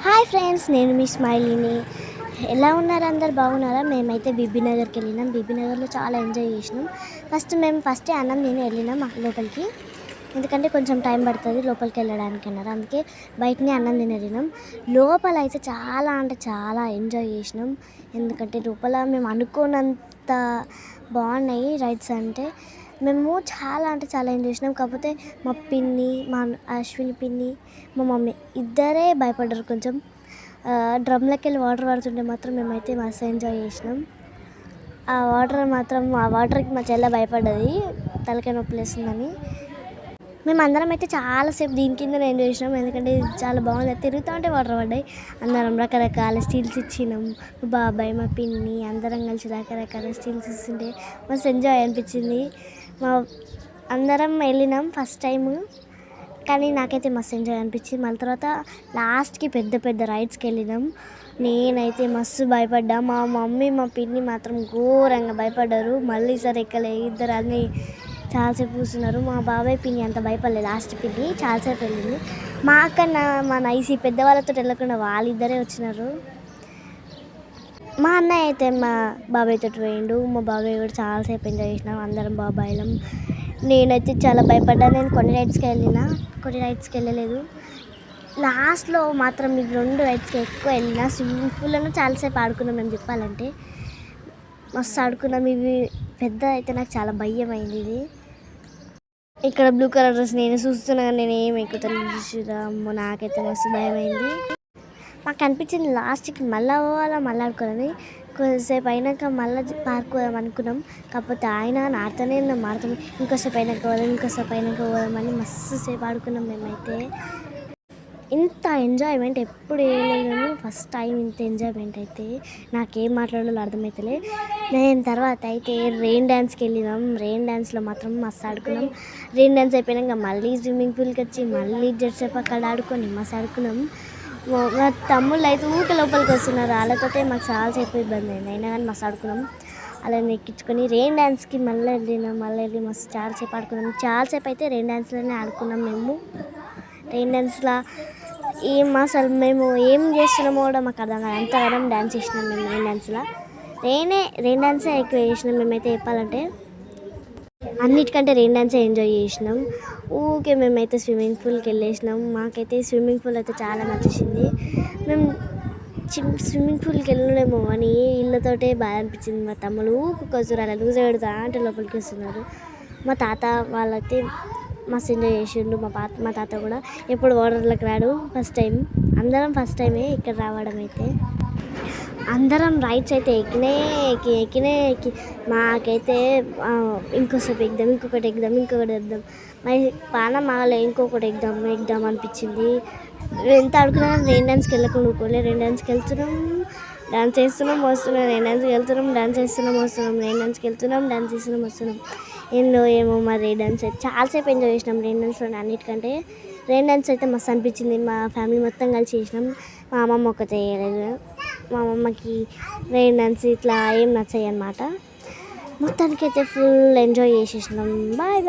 Hi friends, నేను మీ స్మైలీని. ఎలా ఉన్నారు? అందరు బాగున్నారా? మేమైతే బీబీ నగర్కి వెళ్ళినాం. బీబీ నగర్లో చాలా ఎంజాయ్ చేసినాం. ఫస్ట్ అన్నం తిని వెళ్ళినాం లోపలికి. ఎందుకంటే కొంచెం టైం పడుతుంది లోపలికి వెళ్ళడానికి అన్నారు. అందుకే బయటనే అన్నం తిని వెళ్ళినాం. లోపల అయితే చాలా అంటే చాలా ఎంజాయ్ చేసినాం. ఎందుకంటే లోపల మేము అనుకున్నంత బాగున్నాయి రైడ్స్. అంటే మేము చాలా అంటే చాలా ఎంజాయ్ చేసినాం. కాకపోతే మా పిన్ని, మా అశ్విని పిన్ని, మా మమ్మీ ఇద్దరే భయపడ్డారు కొంచెం. డ్రమ్లోకి వెళ్ళి వాటర్ పడుతుంటే మాత్రం మేమైతే మస్తు ఎంజాయ్ చేసినాం. ఆ వాటర్కి మా చెల్లె భయపడ్డది, తలకాయ నొప్పి లేస్తుందని. మేము అందరం అయితే చాలాసేపు దీని కింద ఎంజాయ్ చేసినాం. ఎందుకంటే చాలా బాగుంది. తిరుగుతూ ఉంటే వాటర్ పడ్డాయి. అందరం రకరకాల స్టీల్స్ ఇచ్చినాం. మా బాబాయ్, మా పిన్ని అందరం కలిసి రకరకాల స్టీల్స్ ఇస్తుంటే మస్తు ఎంజాయ్ అనిపించింది. అందరం వెళ్ళినాం ఫస్ట్ టైము, కానీ నాకైతే మస్తు ఎంజాయ్ అనిపించింది. మళ్ళీ తర్వాత లాస్ట్కి పెద్ద పెద్ద రైడ్స్కి వెళ్ళినాం. నేనైతే మస్తు భయపడ్డా. మా మమ్మీ, మా పిన్ని మాత్రం ఘోరంగా భయపడ్డారు. మళ్ళీ సరే ఎక్కలే, ఇద్దరు అన్నీ చాలాసేపు కూర్చున్నారు. మా బాబాయ్ పిన్ని అంత భయపడలేదు. లాస్ట్ పిన్ని చాలాసేపు వెళ్ళింది. మా అక్క మా నైసి పెద్దవాళ్ళతో వెళ్ళకుండా వాళ్ళిద్దరే వచ్చినారు. మా అన్నయ్య అయితే మా బాబాయ్ తోటి పోయిండు. మా బాబాయ్ కూడా చాలాసేపు ఎంజాయ్ చేసినాం అందరం బాబాయ్లం. నేనైతే చాలా భయపడ్డా. నేను కొన్ని రైడ్స్కి వెళ్ళలేదు. లాస్ట్లో మాత్రం మీకు 2 రైడ్స్కి ఎక్కువ వెళ్ళిన. స్విమ్మింగ్ పూల్లోనే చాలాసేపు ఆడుకున్నాం. మేము చెప్పాలంటే మస్తు ఆడుకున్నాం. ఇవి పెద్ద అయితే నాకు చాలా భయం అయింది. ఇది ఇక్కడ బ్లూ కలర్ డ్రెస్ నేను చూస్తున్నా, నేను ఏం ఎక్కుతాను చూద్దాము. నాకైతే మస్తు భయం అయింది. మాకు అనిపించింది లాస్ట్కి మళ్ళీ మళ్ళీ ఆడుకోవాలని. కొద్దిసేపు అయినాక మళ్ళీ పార్క్ పోదాం అనుకున్నాం. కాకపోతే ఆయన నాడుతూనే ఉన్నాం, ఇంకోసేపు అయినాక పోదామని మస్తు సేపు ఆడుకున్నాం. మేమైతే ఇంత ఎంజాయ్మెంట్ ఎప్పుడు వేయలేదు. ఫస్ట్ టైం ఇంత ఎంజాయ్మెంట్ అయితే నాకేం మాట్లాడాలో అర్థమవుతలే. నేను తర్వాత అయితే రెయిన్ డ్యాన్స్కి వెళ్ళినాం. రెయిన్ డ్యాన్స్లో మాత్రం మస్తు ఆడుకున్నాం. రెయిన్ డ్యాన్స్ అయిపోయినాక మళ్ళీ స్విమ్మింగ్ పూల్కి వచ్చి మళ్ళీ జెర్సేపు అక్కడ ఆడుకొని మస్తు ఆడుకున్నాం. మా తమ్ముళ్ళు అయితే ఊక లోపలికి వస్తున్నారు. వాళ్ళతో మాకు చాలాసేపు ఇబ్బంది అయింది. అయినా కానీ మస్తు ఆడుకున్నాం. అలా ఎక్కించుకొని రెయిన్ డ్యాన్స్కి మళ్ళీ వెళ్ళి మస్తు చాలాసేపు ఆడుకున్నాం. చాలాసేపు అయితే రెయిన్ డ్యాన్స్లోనే ఆడుకున్నాం. మేము రెయిన్ డ్యాన్స్లో అసలు మేము ఏం చేస్తున్నామో కూడా మాకు అర్థం కాదు. అంతగానం డ్యాన్స్ చేసినాం మేము రెయిన్ డ్యాన్స్లో. రెయిన్ డ్యాన్సే ఎక్కువ చేసినాం మేమైతే చెప్పాలంటే. అన్నిటికంటే రెయిన్ డ్యాన్సే ఎంజాయ్ చేసినాం. ఊకే మేమైతే స్విమ్మింగ్ పూల్కి వెళ్ళేసినాం. మాకైతే స్విమ్మింగ్ పూల్ అయితే చాలా నచ్చేసింది. మేము స్విమ్మింగ్ పూల్కి వెళ్ళలేమో అని ఇళ్ళతోటే బాధ అనిపించింది. మా తమ్ముడు ఊకొకసారి అలా లూజ్ పెడతా అంటే లోపలికి వస్తున్నారు. మా తాత వాళ్ళైతే మస్తు ఎంజాయ్ చేసిండు. మా తాత కూడా ఎప్పుడు వాటర్లోకి రాడు. అందరం ఫస్ట్ టైమే ఇక్కడ రావడం. అయితే అందరం రైడ్స్ అయితే ఎక్కి మాకైతే ఇంకోసేపు ఇంకొకటి ఎగ్దాం మరి పానం మాగలే, ఇంకొకటి ఎగ్దాం అనిపించింది. ఎంత ఆడుకున్నా రెయిన్ డ్యాన్స్కి వెళ్ళకుండా ఊకోలే. రెయిన్ డ్యాన్స్కి వెళ్తున్నాం, డాన్స్ చేస్తున్నాం వస్తున్నాం, రెయిన్ డ్యాన్స్కి వెళ్తున్నాం, డాన్స్ చేస్తున్నాం వస్తున్నాం, రెయిన్ డాన్స్కి వెళ్తున్నాం, డాన్స్ చేస్తున్నాం వస్తున్నాం. ఏమో మరి రెయిన్ డాన్స్ అయితే చాలాసేపు ఎంజాయ్ చేసినాం. రెయిన్ డాన్స్లో అన్నిటికంటే రెయిన్ డాన్స్ అయితే మస్తు అనిపించింది. మా ఫ్యామిలీ మొత్తం కలిసి చేసినాం. మా అమ్మమ్మ ఒక్కతే చేయలేదు. మా అమ్మమ్మకి రెయిన్ డాన్స్ ఇట్లా ఏం నచ్చాయి అన్నమాట. మొత్తానికైతే ఫుల్ ఎంజాయ్ చేసేసినాం. బాయ్.